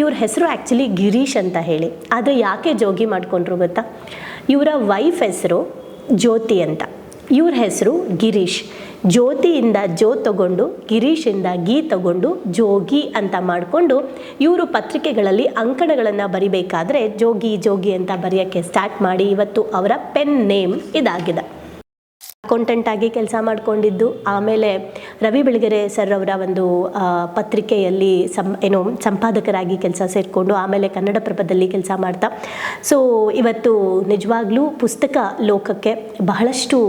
ಇವ್ರ ಹೆಸರು ಆ್ಯಕ್ಚುಲಿ ಗಿರೀಶ್ ಅಂತ ಹೇಳಿ. ಆದರೆ ಯಾಕೆ ಜೋಗಿ ಮಾಡಿಕೊಂಡ್ರು ಗೊತ್ತಾ? ಇವರ ವೈಫ್ ಹೆಸರು ಜ್ಯೋತಿ ಅಂತ. ಇವ್ರ ಹೆಸರು ಗಿರೀಶ್. ಜ್ಯೋತಿಯಿಂದ ಜೋ ತಗೊಂಡು ಗಿರೀಶಿಂದ ಗೀ ತಗೊಂಡು ಜೋಗಿ ಅಂತ ಮಾಡಿಕೊಂಡು ಇವರು ಪತ್ರಿಕೆಗಳಲ್ಲಿ ಅಂಕಣಗಳನ್ನು ಬರಿಬೇಕಾದ್ರೆ ಜೋಗಿ ಜೋಗಿ ಅಂತ ಬರೆಯೋಕ್ಕೆ ಸ್ಟಾರ್ಟ್ ಮಾಡಿ ಇವತ್ತು ಅವರ ಪೆನ್ ನೇಮ್ ಇದಾಗಿದೆ. ಅಕೌಂಟೆಂಟ್ ಆಗಿ ಕೆಲಸ ಮಾಡಿಕೊಂಡಿದ್ದು, ಆಮೇಲೆ ರವಿ ಬೆಳಗೆರೆ ಸರ್ ಅವರ ಒಂದು ಪತ್ರಿಕೆಯಲ್ಲಿ ಸಂಪಾದಕರಾಗಿ ಕೆಲಸ ಸೇರಿಕೊಂಡು ಆಮೇಲೆ ಕನ್ನಡಪ್ರಭದಲ್ಲಿ ಕೆಲಸ ಮಾಡ್ತಾ ಇವತ್ತು ನಿಜವಾಗ್ಲೂ ಪುಸ್ತಕ ಲೋಕಕ್ಕೆ ಬಹಳಷ್ಟು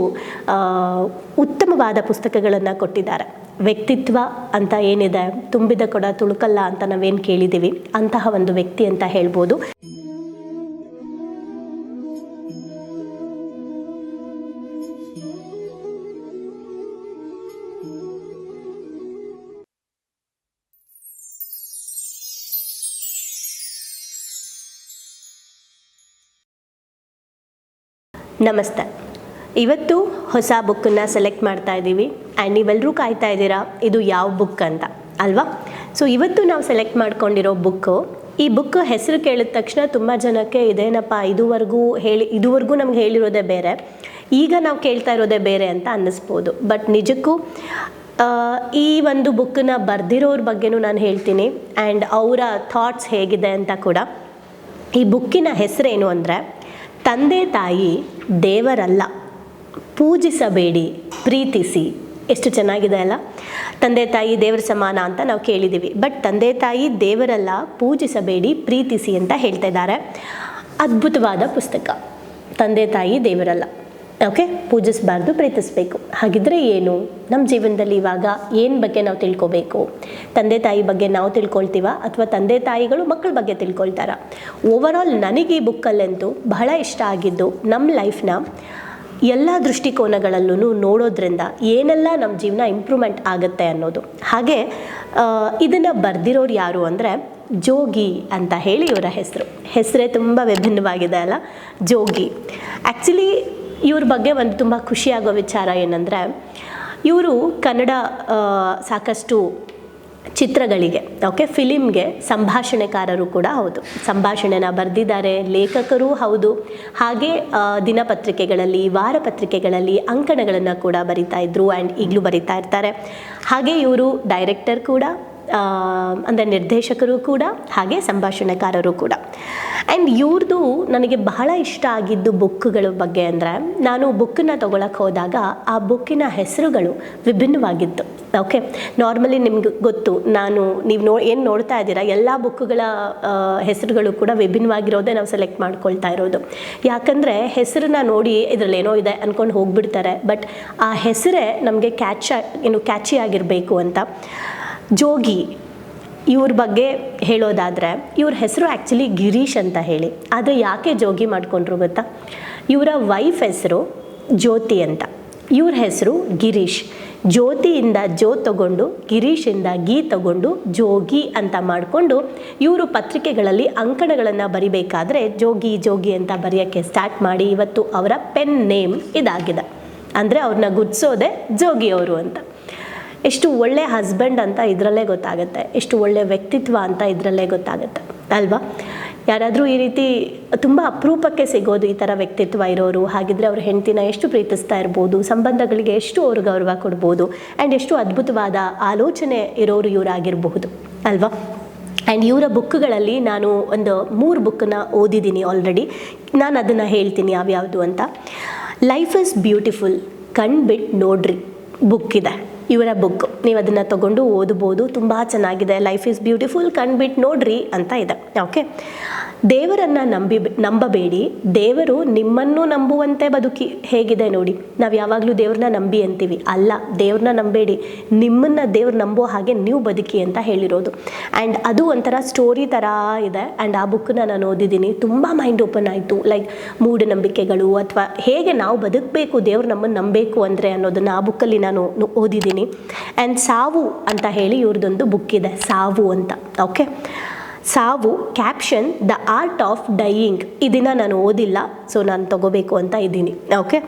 ಉತ್ತಮವಾದ ಪುಸ್ತಕಗಳನ್ನು ಕೊಟ್ಟಿದ್ದಾರೆ. ವ್ಯಕ್ತಿತ್ವ ಅಂತ ಏನಿದೆ, ತುಂಬಿದ ಕೊಡ ತುಳುಕಲ್ಲ ಅಂತ ನಾವೇನು ಕೇಳಿದ್ದೀವಿ, ಅಂತಹ ಒಂದು ವ್ಯಕ್ತಿ ಅಂತ ಹೇಳ್ಬೋದು. ನಮಸ್ತೆ. ಇವತ್ತು ಹೊಸ ಬುಕ್ಕನ್ನು ಸೆಲೆಕ್ಟ್ ಮಾಡ್ತಾ ಇದ್ದೀವಿ ಆ್ಯಂಡ್ ನೀವೆಲ್ಲರೂ ಕಾಯ್ತಾ ಇದ್ದೀರಾ ಇದು ಯಾವ ಬುಕ್ ಅಂತ ಅಲ್ವಾ? ಇವತ್ತು ನಾವು ಸೆಲೆಕ್ಟ್ ಮಾಡ್ಕೊಂಡಿರೋ ಬುಕ್ಕು, ಈ ಬುಕ್ ಹೆಸರು ಕೇಳಿದ ತಕ್ಷಣ ತುಂಬ ಜನಕ್ಕೆ ಇದೇನಪ್ಪ ಇದುವರೆಗೂ ನಮ್ಗೆ ಹೇಳಿರೋದೇ ಬೇರೆ, ಈಗ ನಾವು ಕೇಳ್ತಾ ಇರೋದೇ ಬೇರೆ ಅಂತ ಅನ್ನಿಸ್ಬೋದು. ಬಟ್ ನಿಜಕ್ಕೂ ಈ ಒಂದು ಬುಕ್ಕನ್ನ ಬರೆದಿರೋರ ಬಗ್ಗೆನೂ ನಾನು ಹೇಳ್ತೀನಿ ಆ್ಯಂಡ್ ಅವರ ಥಾಟ್ಸ್ ಹೇಗಿದೆ ಅಂತ ಕೂಡ. ಈ ಬುಕ್ಕಿನ ಹೆಸರೇನು ಅಂದರೆ ತಂದೆ ತಾಯಿ ದೇವರಲ್ಲ, ಪೂಜಿಸಬೇಡಿ ಪ್ರೀತಿಸಿ. ಎಷ್ಟು ಚೆನ್ನಾಗಿದೆ ಅಲ್ಲ? ತಂದೆ ತಾಯಿ ದೇವರ ಸಮಾನ ಅಂತ ನಾವು ಕೇಳಿದ್ದೀವಿ, ಬಟ್ ತಂದೆ ತಾಯಿ ದೇವರಲ್ಲ, ಪೂಜಿಸಬೇಡಿ ಪ್ರೀತಿಸಿ ಅಂತ ಹೇಳ್ತಾ ಇದ್ದಾರೆ. ಅದ್ಭುತವಾದ ಪುಸ್ತಕ. ತಂದೆ ತಾಯಿ ದೇವರಲ್ಲ, ಓಕೆ, ಪೂಜಿಸಬಾರ್ದು ಪ್ರೀತಿಸಬೇಕು. ಹಾಗಿದ್ರೆ ಏನು ನಮ್ಮ ಜೀವನದಲ್ಲಿ ಇವಾಗ ಏನು ಬಗ್ಗೆ ನಾವು ತಿಳ್ಕೊಬೇಕು? ತಂದೆ ತಾಯಿ ಬಗ್ಗೆ ನಾವು ತಿಳ್ಕೊಳ್ತೀವ ಅಥವಾ ತಂದೆ ತಾಯಿಗಳು ಮಕ್ಕಳ ಬಗ್ಗೆ ತಿಳ್ಕೊಳ್ತಾರ? ಓವರಾಲ್ ನನಗೆ ಈ ಬುಕ್ಕಲ್ಲಂತೂ ಬಹಳ ಇಷ್ಟ ಆಗಿದ್ದು ನಮ್ಮ ಲೈಫ್ನ ಎಲ್ಲ ದೃಷ್ಟಿಕೋನಗಳಲ್ಲೂ ನೋಡೋದ್ರಿಂದ ಏನೆಲ್ಲ ನಮ್ಮ ಜೀವನ ಇಂಪ್ರೂವ್ಮೆಂಟ್ ಆಗುತ್ತೆ ಅನ್ನೋದು. ಹಾಗೆ ಇದನ್ನು ಬರೆದಿರೋರು ಯಾರು ಅಂದರೆ ಜೋಗಿ ಅಂತ ಹೇಳಿ ಇವರ ಹೆಸರೇ ತುಂಬ ವಿಭಿನ್ನವಾಗಿದೆ ಅಲ್ಲ, ಜೋಗಿ. ಆ್ಯಕ್ಚುಲಿ ಇವ್ರ ಬಗ್ಗೆ ಒಂದು ತುಂಬ ಖುಷಿಯಾಗೋ ವಿಚಾರ ಏನಂದರೆ, ಇವರು ಕನ್ನಡ ಸಾಕಷ್ಟು ಚಿತ್ರಗಳಿಗೆ, ಓಕೆ, ಫಿಲಿಮ್ಗೆ ಸಂಭಾಷಣೆಕಾರರು ಕೂಡ ಹೌದು. ಸಂಭಾಷಣೆನ ಬರೆದಿದ್ದಾರೆ, ಲೇಖಕರೂ ಹೌದು. ಹಾಗೆ ದಿನಪತ್ರಿಕೆಗಳಲ್ಲಿ, ವಾರಪತ್ರಿಕೆಗಳಲ್ಲಿ ಅಂಕಣಗಳನ್ನು ಕೂಡ ಬರಿತಾ ಇದ್ರು ಆ್ಯಂಡ್ ಈಗಲೂ ಬರಿತಾ ಇರ್ತಾರೆ. ಹಾಗೆ ಇವರು ಡೈರೆಕ್ಟರ್ ಕೂಡ, ಅಂದರೆ ನಿರ್ದೇಶಕರು ಕೂಡ, ಹಾಗೆ ಸಂಭಾಷಣೆಕಾರರು ಕೂಡ. ಆ್ಯಂಡ್ ಇವ್ರದ್ದು ನನಗೆ ಬಹಳ ಇಷ್ಟ ಆಗಿದ್ದು ಬುಕ್ಗಳ ಬಗ್ಗೆ ಅಂದರೆ, ನಾನು ಬುಕ್ಕನ್ನು ತೊಗೊಳಕ್ಕೆ ಹೋದಾಗ ಆ ಬುಕ್ಕಿನ ಹೆಸರುಗಳು ವಿಭಿನ್ನವಾಗಿತ್ತು. ಓಕೆ, ನಾರ್ಮಲಿ ನಿಮ್ಗೆ ಗೊತ್ತು, ನೀವು ಏನು ನೋಡ್ತಾ ಇದ್ದೀರಾ ಎಲ್ಲ ಬುಕ್ಗಳ ಹೆಸರುಗಳು ಕೂಡ ವಿಭಿನ್ನವಾಗಿರೋದೇ ನಾವು ಸೆಲೆಕ್ಟ್ ಮಾಡ್ಕೊಳ್ತಾ ಇರೋದು. ಯಾಕಂದರೆ ಹೆಸರನ್ನ ನೋಡಿ ಇದರಲ್ಲಿ ಏನೋ ಇದೆ ಅಂದ್ಕೊಂಡು ಹೋಗ್ಬಿಡ್ತಾರೆ, ಬಟ್ ಆ ಹೆಸರೇ ನಮಗೆ ಕ್ಯಾಚಿ ಆಗಿರಬೇಕು ಅಂತ. ಜೋಗಿ ಇವ್ರ ಬಗ್ಗೆ ಹೇಳೋದಾದರೆ, ಇವ್ರ ಹೆಸರು ಆ್ಯಕ್ಚುಲಿ ಗಿರೀಶ್ ಅಂತ ಹೇಳಿ. ಆದರೆ ಯಾಕೆ ಜೋಗಿ ಮಾಡಿಕೊಂಡ್ರು ಗೊತ್ತಾ? ಇವರ ವೈಫ್ ಹೆಸರು ಜ್ಯೋತಿ ಅಂತ. ಇವ್ರ ಹೆಸರು ಗಿರೀಶ್. ಜ್ಯೋತಿಯಿಂದ ಜೋ ತಗೊಂಡು ಗಿರೀಶಿಂದ ಗೀ ತಗೊಂಡು ಜೋಗಿ ಅಂತ ಮಾಡಿಕೊಂಡು ಇವರು ಪತ್ರಿಕೆಗಳಲ್ಲಿ ಅಂಕಣಗಳನ್ನು ಬರಿಬೇಕಾದ್ರೆ ಜೋಗಿ ಜೋಗಿ ಅಂತ ಬರೆಯೋಕ್ಕೆ ಸ್ಟಾರ್ಟ್ ಮಾಡಿ ಇವತ್ತು ಅವರ ಪೆನ್ ನೇಮ್ ಇದಾಗಿದೆ. ಅಂದರೆ ಅವ್ರನ್ನ ಗುರ್ತಿಸೋದೆ ಜೋಗಿ ಅವರು ಅಂತ. ಎಷ್ಟು ಒಳ್ಳೆ ಹಸ್ಬೆಂಡ್ ಅಂತ ಇದರಲ್ಲೇ ಗೊತ್ತಾಗುತ್ತೆ, ಎಷ್ಟು ಒಳ್ಳೆ ವ್ಯಕ್ತಿತ್ವ ಅಂತ ಇದರಲ್ಲೇ ಗೊತ್ತಾಗುತ್ತೆ ಅಲ್ವಾ? ಯಾರಾದರೂ ಈ ರೀತಿ ತುಂಬ ಅಪರೂಪಕ್ಕೆ ಸಿಗೋದು ಈ ಥರ ವ್ಯಕ್ತಿತ್ವ ಇರೋರು. ಹಾಗಿದ್ರೆ ಅವ್ರ ಹೆಂಡತಿನ ಎಷ್ಟು ಪ್ರೀತಿಸ್ತಾ ಇರ್ಬೋದು, ಸಂಬಂಧಗಳಿಗೆ ಎಷ್ಟು ಅವ್ರ ಗೌರವ ಕೊಡ್ಬೋದು, ಆ್ಯಂಡ್ ಎಷ್ಟು ಅದ್ಭುತವಾದ ಆಲೋಚನೆ ಇರೋರು ಇವರಾಗಿರಬಹುದು ಅಲ್ವಾ? ಆ್ಯಂಡ್ ಇವರ ಬುಕ್ಗಳಲ್ಲಿ ನಾನು ಒಂದು 3 ಬುಕ್ಕನ್ನ ಓದಿದ್ದೀನಿ ಆಲ್ರೆಡಿ. ನಾನು ಅದನ್ನು ಹೇಳ್ತೀನಿ ಯಾವ್ಯಾವುದು ಅಂತ. ಲೈಫ್ ಇಸ್ ಬ್ಯೂಟಿಫುಲ್, ಕಣ್ಬಿಟ್ಟು ನೋಡ್ರಿ ಬುಕ್ ಇದೆ, ಇವರ ಬುಕ್. ನೀವು ಅದನ್ನು ತಗೊಂಡು ಓದ್ಬೋದು, ತುಂಬ ಚೆನ್ನಾಗಿದೆ. ಲೈಫ್ ಈಸ್ ಬ್ಯೂಟಿಫುಲ್, ಕಣ್ಬಿಟ್ಟು ನೋಡ್ರಿ ಅಂತ ಇದೆ. ಓಕೆ, ದೇವರನ್ನು ನಂಬಬೇಡಿ, ದೇವರು ನಿಮ್ಮನ್ನು ನಂಬುವಂತೆ ಬದುಕಿ. ಹೇಗಿದೆ ನೋಡಿ, ನಾವು ಯಾವಾಗಲೂ ದೇವ್ರನ್ನ ನಂಬಿ ಅಂತೀವಿ, ಅಲ್ಲ, ದೇವ್ರನ್ನ ನಂಬೇಡಿ, ನಿಮ್ಮನ್ನು ದೇವ್ರು ನಂಬೋ ಹಾಗೆ ನೀವು ಬದುಕಿ ಅಂತ ಹೇಳಿರೋದು. ಆ್ಯಂಡ್ ಅದು ಒಂಥರ ಸ್ಟೋರಿ ಥರ ಇದೆ. ಆ್ಯಂಡ್ ಆ ಬುಕ್ಕನ್ನ ನಾನು ಓದಿದ್ದೀನಿ, ತುಂಬ ಮೈಂಡ್ ಓಪನ್ ಆಯಿತು. ಲೈಕ್ ಮೂಢನಂಬಿಕೆಗಳು ಅಥವಾ ಹೇಗೆ ನಾವು ಬದುಕಬೇಕು, ದೇವ್ರು ನಮ್ಮನ್ನು ನಂಬಬೇಕು ಅಂದರೆ ಅನ್ನೋದನ್ನು ಆ ಬುಕ್ಕಲ್ಲಿ ನಾನು ಓದಿದ್ದೀನಿ. ಆ್ಯಂಡ್ ಸಾವು ಅಂತ ಹೇಳಿ ಇವ್ರದ್ದೊಂದು ಬುಕ್ ಇದೆ, ಸಾವು ಅಂತ. ಓಕೆ, ಸಾವು, caption the art of dying. ಇದನ್ನು ನಾನು ಓದಿಲ್ಲ, ಸೊ ನಾನು ತಗೋಬೇಕು ಅಂತ ಇದ್ದೀನಿ. ಓಕೆ,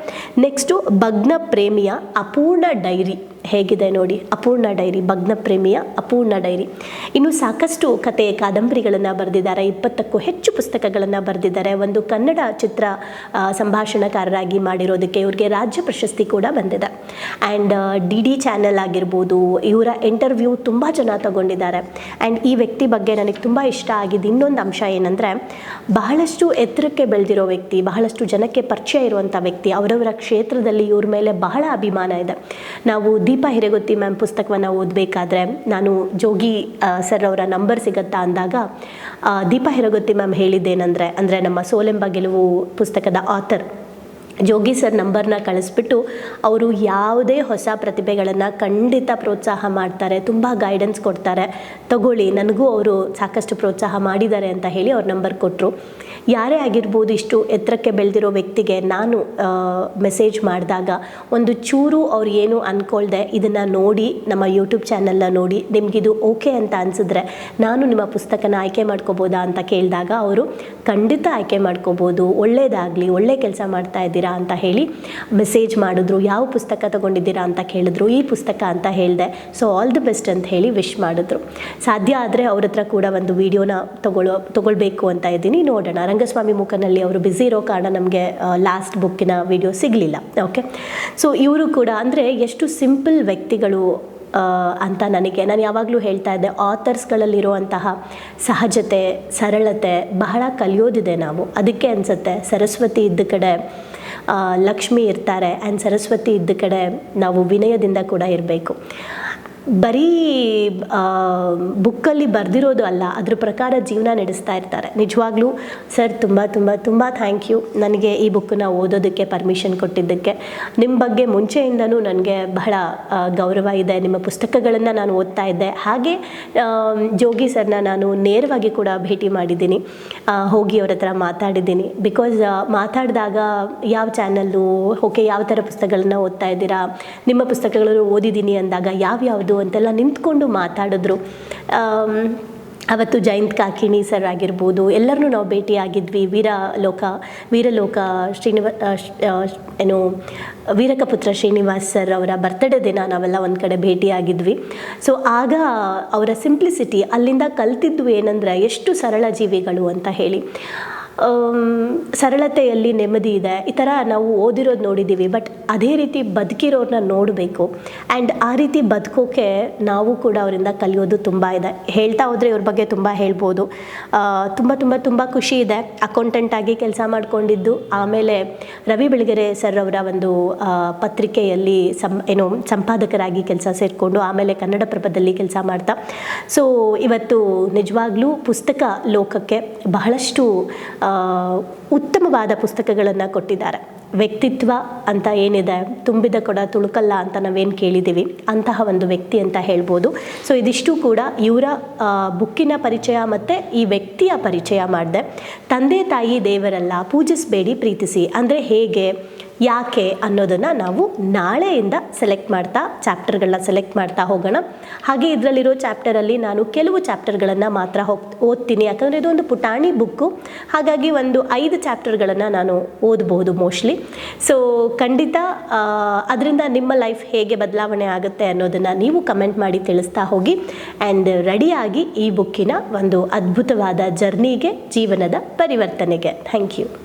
ನೆಕ್ಸ್ಟು ಭಗ್ನ ಪ್ರೇಮಿಯ ಅಪೂರ್ಣ ಡೈರಿ. ಹೇಗಿದೆ ನೋಡಿ, ಅಪೂರ್ಣ ಡೈರಿ, ಭಗ್ನ ಪ್ರೇಮಿಯ ಅಪೂರ್ಣ ಡೈರಿ. ಇನ್ನು ಸಾಕಷ್ಟು ಕತೆ ಕಾದಂಬರಿಗಳನ್ನು ಬರೆದಿದ್ದಾರೆ, 20ಕ್ಕೂ ಹೆಚ್ಚು ಪುಸ್ತಕಗಳನ್ನು ಬರೆದಿದ್ದಾರೆ. ಒಂದು ಕನ್ನಡ ಚಿತ್ರ ಸಂಭಾಷಣಕಾರರಾಗಿ ಮಾಡಿರೋದಕ್ಕೆ ಇವ್ರಿಗೆ ರಾಜ್ಯ ಪ್ರಶಸ್ತಿ ಕೂಡ ಬಂದಿದೆ. ಆ್ಯಂಡ್ DD ಚಾನೆಲ್ ಆಗಿರ್ಬೋದು, ಇವರ ಇಂಟರ್ವ್ಯೂ ತುಂಬ ಜನ ತಗೊಂಡಿದ್ದಾರೆ. ಆ್ಯಂಡ್ ಈ ವ್ಯಕ್ತಿ ಬಗ್ಗೆ ನನಗೆ ತುಂಬ ಇಷ್ಟ ಆಗಿದ್ದು ಇನ್ನೊಂದು ಅಂಶ ಏನಂದರೆ, ಬಹಳಷ್ಟು ಎತ್ತರಕ್ಕೆ ಬೆಳೆದಿರೋ ವ್ಯಕ್ತಿ, ಬಹಳಷ್ಟು ಜನಕ್ಕೆ ಪರಿಚಯ ಇರುವಂಥ ವ್ಯಕ್ತಿ. ಅವರವರ ಕ್ಷೇತ್ರದಲ್ಲಿ ಇವ್ರ ಮೇಲೆ ಬಹಳ ಅಭಿಮಾನ ಇದೆ. ನಾವು ದೀಪಾ ಹಿರೇಗುತ್ತಿ ಮ್ಯಾಮ್ ಪುಸ್ತಕವನ್ನು ಓದಬೇಕಾದ್ರೆ ನಾನು ಜೋಗಿ ಸರ್ ಅವರ ನಂಬರ್ ಸಿಗುತ್ತಾ ಅಂದಾಗ ದೀಪಾ ಹಿರೇಗುತ್ತಿ ಮ್ಯಾಮ್ ಹೇಳಿದ್ದೇನೆಂದರೆ, ಅಂದರೆ ನಮ್ಮ ಸೋಲೆಂಬ ಗೆಲುವು ಪುಸ್ತಕದ ಆಥರ್ ಜೋಗಿ ಸರ್ ನಂಬರ್ನ ಕಳಿಸ್ಬಿಟ್ಟು ಅವರು ಯಾವುದೇ ಹೊಸ ಪ್ರತಿಭೆಗಳನ್ನು ಖಂಡಿತ ಪ್ರೋತ್ಸಾಹ ಮಾಡ್ತಾರೆ, ತುಂಬ ಗೈಡೆನ್ಸ್ ಕೊಡ್ತಾರೆ, ತಗೊಳ್ಳಿ, ನನಗೂ ಅವರು ಸಾಕಷ್ಟು ಪ್ರೋತ್ಸಾಹ ಮಾಡಿದ್ದಾರೆ ಅಂತ ಹೇಳಿ ಅವ್ರ ನಂಬರ್ ಕೊಟ್ಟರು. ಯಾರೇ ಆಗಿರ್ಬೋದು, ಇಷ್ಟು ಎತ್ತರಕ್ಕೆ ಬೆಳೆದಿರೋ ವ್ಯಕ್ತಿಗೆ ನಾನು ಮೆಸೇಜ್ ಮಾಡಿದಾಗ ಒಂದು ಚೂರು ಅವ್ರು ಏನು ಅಂದ್ಕೊಳ್ದೆ ಇದನ್ನು ನೋಡಿ, ನಮ್ಮ ಯೂಟ್ಯೂಬ್ ಚಾನಲ್ನ ನೋಡಿ ನಿಮಗಿದು ಓಕೆ ಅಂತ ಅನಿಸಿದ್ರೆ ನಾನು ನಿಮ್ಮ ಪುಸ್ತಕನ ಆಯ್ಕೆ ಮಾಡ್ಕೋಬೋದಾ ಅಂತ ಕೇಳಿದಾಗ ಅವರು ಖಂಡಿತ ಆಯ್ಕೆ ಮಾಡ್ಕೋಬೋದು, ಒಳ್ಳೆಯದಾಗಲಿ, ಒಳ್ಳೆ ಕೆಲಸ ಮಾಡ್ತಾ ಇದ್ದೀರಾ ಅಂತ ಹೇಳಿ ಮೆಸೇಜ್ ಮಾಡಿದ್ರು. ಯಾವ ಪುಸ್ತಕ ತೊಗೊಂಡಿದ್ದೀರಾ ಅಂತ ಕೇಳಿದ್ರು, ಈ ಪುಸ್ತಕ ಅಂತ ಹೇಳಿದೆ. ಸೊ ಆಲ್ ದಿ ಬೆಸ್ಟ್ ಅಂತ ಹೇಳಿ ವಿಶ್ ಮಾಡಿದ್ರು. ಸಾಧ್ಯ ಆದರೆ ಅವ್ರ ಹತ್ರ ಕೂಡ ಒಂದು ವಿಡಿಯೋನ ತೊಗೊಳ್ಬೇಕು ಅಂತ ಇದ್ದೀನಿ, ನೋಡೋಣ. ರಂಗಸ್ವಾಮಿ ಮೂಕನಹಳ್ಳಿ ಅವರು ಬ್ಯುಸಿ ಇರೋ ಕಾರಣ ನಮಗೆ ಲಾಸ್ಟ್ ಬುಕ್ಕಿನ ವಿಡಿಯೋ ಸಿಗಲಿಲ್ಲ. ಓಕೆ, ಸೊ ಇವರು ಕೂಡ ಅಂದರೆ ಎಷ್ಟು ಸಿಂಪಲ್ ವ್ಯಕ್ತಿಗಳು ಅಂತ ನಾನು ಯಾವಾಗಲೂ ಹೇಳ್ತಾ ಇದ್ದೆ, ಆಥರ್ಸ್ಗಳಲ್ಲಿರುವಂತಹ ಸಹಜತೆ, ಸರಳತೆ ಬಹಳ ಕಲಿಯೋದಿದೆ ನಾವು. ಅದಕ್ಕೆ ಅನಿಸುತ್ತೆ ಸರಸ್ವತಿ ಇದ್ದ ಕಡೆ ಲಕ್ಷ್ಮಿ ಇರ್ತಾರೆ, ಆ್ಯಂಡ್ ಸರಸ್ವತಿ ಇದ್ದ ಕಡೆ ನಾವು ವಿನಯದಿಂದ ಕೂಡ ಇರಬೇಕು. ಬರೀ ಬುಕ್ಕಲ್ಲಿ ಬರೆದಿರೋದು ಅಲ್ಲ, ಅದ್ರ ಪ್ರಕಾರ ಜೀವನ ನಡೆಸ್ತಾ ಇರ್ತಾರೆ. ನಿಜವಾಗ್ಲೂ ಸರ್ ತುಂಬ ತುಂಬ ತುಂಬ ಥ್ಯಾಂಕ್ ಯು ನನಗೆ ಈ ಬುಕ್ಕನ್ನ ಓದೋದಕ್ಕೆ ಪರ್ಮಿಷನ್ ಕೊಟ್ಟಿದ್ದಕ್ಕೆ. ನಿಮ್ಮ ಬಗ್ಗೆ ಮುಂಚೆಯಿಂದನೂ ನನಗೆ ಬಹಳ ಗೌರವ ಇದೆ. ನಿಮ್ಮ ಪುಸ್ತಕಗಳನ್ನು ನಾನು ಓದ್ತಾ ಇದ್ದೆ. ಹಾಗೆ ಜೋಗಿ ಸರ್ನ ನಾನು ನೇರವಾಗಿ ಕೂಡ ಭೇಟಿ ಮಾಡಿದ್ದೀನಿ, ಹೋಗಿ ಅವ್ರ ಹತ್ರ ಮಾತಾಡಿದ್ದೀನಿ. ಬಿಕಾಸ್ ಮಾತಾಡಿದಾಗ ಯಾವ ಚಾನಲ್ಲು, ಓಕೆ ಯಾವ ಥರ ಪುಸ್ತಕಗಳನ್ನ ಓದ್ತಾ ಇದ್ದೀರಾ, ನಿಮ್ಮ ಪುಸ್ತಕಗಳನ್ನು ಓದಿದ್ದೀನಿ ಅಂದಾಗ ಯಾವ್ಯಾವುದು ಅಂತೆಲ್ಲ ನಿಂತ್ಕೊಂಡು ಮಾತಾಡಿದ್ರು. ಅವತ್ತು ಜಯಂತ್ ಕಾಕಿಣಿ ಸರ್ ಆಗಿರ್ಬೋದು, ಎಲ್ಲರನ್ನೂ ನಾವು ಭೇಟಿಯಾಗಿದ್ವಿ. ವೀರಲೋಕ ವೀರಕಪುತ್ರ ಶ್ರೀನಿವಾಸ್ ಸರ್ ಅವರ ಬರ್ತ್ಡೇ ದಿನ ನಾವೆಲ್ಲ ಒಂದು ಕಡೆ ಭೇಟಿಯಾಗಿದ್ವಿ. ಸೊ ಆಗ ಅವರ ಸಿಂಪ್ಲಿಸಿಟಿ, ಅಲ್ಲಿಂದ ಕಲ್ತಿದ್ದು ಏನಂದರೆ ಎಷ್ಟು ಸರಳ ಜೀವಿಗಳು ಅಂತ ಹೇಳಿ. ಸರಳತೆಯಲ್ಲಿ ನೆಮ್ಮದಿ ಇದೆ, ಈ ಥರ ನಾವು ಓದಿರೋದು ನೋಡಿದ್ದೀವಿ. ಬಟ್ ಅದೇ ರೀತಿ ಬದುಕಿರೋರನ್ನ ನೋಡಬೇಕು. ಆ್ಯಂಡ್ ಆ ರೀತಿ ಬದುಕೋಕೆ ನಾವು ಕೂಡ ಅವರಿಂದ ಕಲಿಯೋದು ತುಂಬ ಇದೆ. ಹೇಳ್ತಾ ಹೋದರೆ ಇವ್ರ ಬಗ್ಗೆ ತುಂಬ ಹೇಳ್ಬೋದು. ತುಂಬ ತುಂಬ ತುಂಬ ಖುಷಿ ಇದೆ. ಅಕೌಂಟೆಂಟಾಗಿ ಕೆಲಸ ಮಾಡಿಕೊಂಡಿದ್ದು, ಆಮೇಲೆ ರವಿ ಬೆಳಗೆರೆ ಸರ್ ಅವರ ಒಂದು ಪತ್ರಿಕೆಯಲ್ಲಿ ಸಂಪಾದಕರಾಗಿ ಕೆಲಸ ಸೇರಿಕೊಂಡು, ಆಮೇಲೆ ಕನ್ನಡಪ್ರಭದಲ್ಲಿ ಕೆಲಸ ಮಾಡ್ತಾ. ಸೊ ಇವತ್ತು ನಿಜವಾಗ್ಲೂ ಪುಸ್ತಕ ಲೋಕಕ್ಕೆ ಬಹಳಷ್ಟು ಉತ್ತಮವಾದ ಪುಸ್ತಕಗಳನ್ನು ಕೊಟ್ಟಿದ್ದಾರೆ. ವ್ಯಕ್ತಿತ್ವ ಅಂತ ಏನಿದೆ, ತುಂಬಿದ ಕೊಡ ತುಳುಕಲ್ಲ ಅಂತ ನಾವೇನು ಕೇಳಿದ್ದೀವಿ, ಅಂತಹ ಒಂದು ವ್ಯಕ್ತಿ ಅಂತ ಹೇಳ್ಬೋದು. ಸೊ ಇದಿಷ್ಟು ಕೂಡ ಇವರ ಬುಕ್ಕಿನ ಪರಿಚಯ ಮತ್ತು ಈ ವ್ಯಕ್ತಿಯ ಪರಿಚಯ ಮಾಡಿದೆ. ತಂದೆ ತಾಯಿ ದೇವರಲ್ಲ, ಪೂಜಿಸಬೇಡಿ ಪ್ರೀತಿಸಿ ಅಂದರೆ ಹೇಗೆ, ಯಾಕೆ ಅನ್ನೋದನ್ನು ನಾವು ನಾಳೆಯಿಂದ ಚಾಪ್ಟರ್ಗಳನ್ನ ಸೆಲೆಕ್ಟ್ ಮಾಡ್ತಾ ಹೋಗೋಣ. ಹಾಗೆ ಇದರಲ್ಲಿರೋ ಚಾಪ್ಟರಲ್ಲಿ ನಾನು ಕೆಲವು ಚಾಪ್ಟರ್ಗಳನ್ನು ಮಾತ್ರ ಓದ್ತೀನಿ, ಯಾಕಂದರೆ ಇದೊಂದು ಪುಟಾಣಿ ಬುಕ್ಕು. ಹಾಗಾಗಿ ಒಂದು 5 ಚಾಪ್ಟರ್ಗಳನ್ನು ನಾನು ಓದಬಹುದು ಮೋಸ್ಟ್ಲಿ. ಸೊ ಖಂಡಿತ ಅದರಿಂದ ನಿಮ್ಮ ಲೈಫ್ ಹೇಗೆ ಬದಲಾವಣೆ ಆಗುತ್ತೆ ಅನ್ನೋದನ್ನು ನೀವು ಕಮೆಂಟ್ ಮಾಡಿ ತಿಳಿಸ್ತಾ ಹೋಗಿ. ಆ್ಯಂಡ್ ರೆಡಿಯಾಗಿ ಈ ಬುಕ್ಕಿನ ಒಂದು ಅದ್ಭುತವಾದ ಜರ್ನಿಗೆ, ಜೀವನದ ಪರಿವರ್ತನೆಗೆ. Thank you.